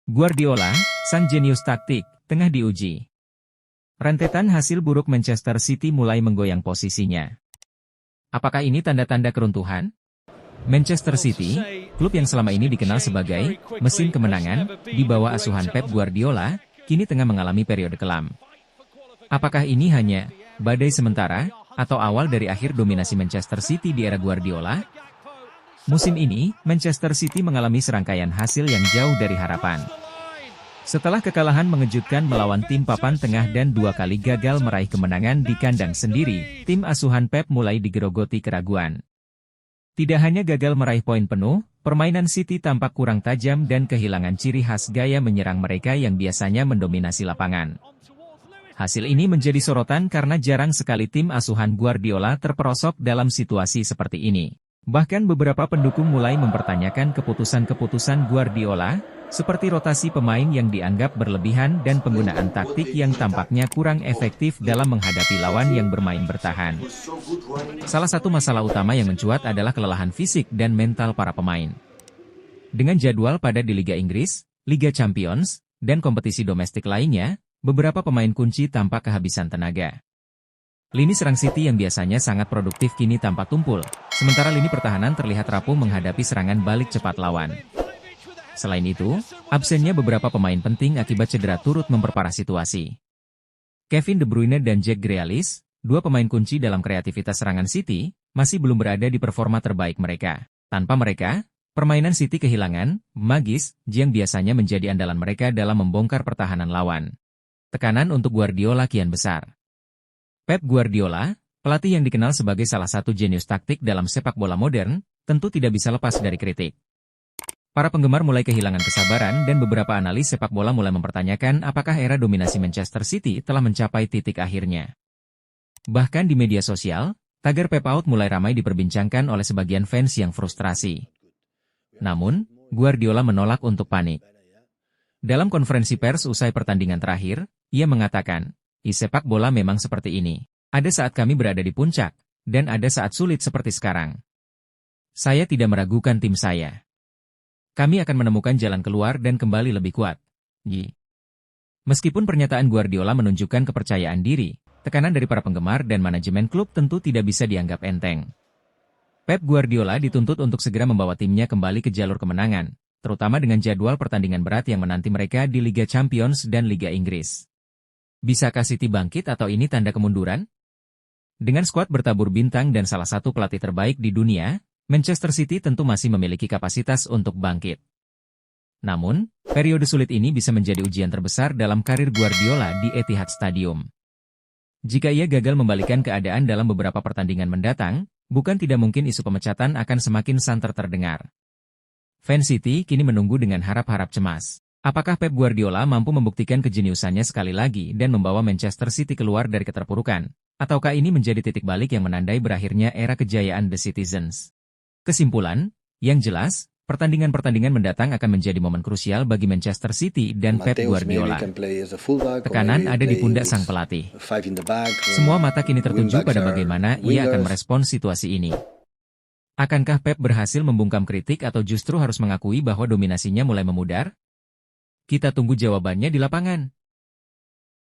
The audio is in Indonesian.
Guardiola, sang jenius taktik, tengah diuji. Rentetan hasil buruk Manchester City mulai menggoyang posisinya. Apakah ini tanda-tanda keruntuhan? Manchester City, klub yang selama ini dikenal sebagai mesin kemenangan, di bawah asuhan Pep Guardiola, kini tengah mengalami periode kelam. Apakah ini hanya badai sementara, atau awal dari akhir dominasi Manchester City di era Guardiola? Musim ini, Manchester City mengalami serangkaian hasil yang jauh dari harapan. Setelah kekalahan mengejutkan melawan tim papan tengah dan 2 kali gagal meraih kemenangan di kandang sendiri, tim asuhan Pep mulai digerogoti keraguan. Tidak hanya gagal meraih poin penuh, permainan City tampak kurang tajam dan kehilangan ciri khas gaya menyerang mereka yang biasanya mendominasi lapangan. Hasil ini menjadi sorotan karena jarang sekali tim asuhan Guardiola terperosok dalam situasi seperti ini. Bahkan beberapa pendukung mulai mempertanyakan keputusan-keputusan Guardiola, seperti rotasi pemain yang dianggap berlebihan dan penggunaan taktik yang tampaknya kurang efektif dalam menghadapi lawan yang bermain bertahan. Salah satu masalah utama yang mencuat adalah kelelahan fisik dan mental para pemain. Dengan jadwal padat di Liga Inggris, Liga Champions, dan kompetisi domestik lainnya, beberapa pemain kunci tampak kehabisan tenaga. Lini serang City yang biasanya sangat produktif kini tampak tumpul, sementara lini pertahanan terlihat rapuh menghadapi serangan balik cepat lawan. Selain itu, absennya beberapa pemain penting akibat cedera turut memperparah situasi. Kevin De Bruyne dan Jack Grealish, 2 pemain kunci dalam kreativitas serangan City, masih belum berada di performa terbaik mereka. Tanpa mereka, permainan City kehilangan magis yang biasanya menjadi andalan mereka dalam membongkar pertahanan lawan. Tekanan untuk Guardiola kian besar. Pep Guardiola, pelatih yang dikenal sebagai salah satu jenius taktik dalam sepak bola modern, tentu tidak bisa lepas dari kritik. Para penggemar mulai kehilangan kesabaran dan beberapa analis sepak bola mulai mempertanyakan apakah era dominasi Manchester City telah mencapai titik akhirnya. Bahkan di media sosial, tagar Pep Out mulai ramai diperbincangkan oleh sebagian fans yang frustrasi. Namun, Guardiola menolak untuk panik. Dalam konferensi pers usai pertandingan terakhir, ia mengatakan, sepak bola memang seperti ini. Ada saat kami berada di puncak, dan ada saat sulit seperti sekarang. Saya tidak meragukan tim saya. Kami akan menemukan jalan keluar dan kembali lebih kuat. Meskipun pernyataan Guardiola menunjukkan kepercayaan diri, tekanan dari para penggemar dan manajemen klub tentu tidak bisa dianggap enteng. Pep Guardiola dituntut untuk segera membawa timnya kembali ke jalur kemenangan, terutama dengan jadwal pertandingan berat yang menanti mereka di Liga Champions dan Liga Inggris. Bisakah City bangkit atau ini tanda kemunduran? Dengan skuad bertabur bintang dan salah satu pelatih terbaik di dunia, Manchester City tentu masih memiliki kapasitas untuk bangkit. Namun, periode sulit ini bisa menjadi ujian terbesar dalam karir Guardiola di Etihad Stadium. Jika ia gagal membalikan keadaan dalam beberapa pertandingan mendatang, bukan tidak mungkin isu pemecatan akan semakin santer terdengar. Fans City kini menunggu dengan harap-harap cemas. Apakah Pep Guardiola mampu membuktikan kejeniusannya sekali lagi dan membawa Manchester City keluar dari keterpurukan? Ataukah ini menjadi titik balik yang menandai berakhirnya era kejayaan The Citizens? Kesimpulan, yang jelas, pertandingan-pertandingan mendatang akan menjadi momen krusial bagi Manchester City dan Pep Guardiola. Tekanan ada di pundak sang pelatih. Semua mata kini tertuju pada bagaimana ia akan merespons situasi ini. Akankah Pep berhasil membungkam kritik atau justru harus mengakui bahwa dominasinya mulai memudar? Kita tunggu jawabannya di lapangan.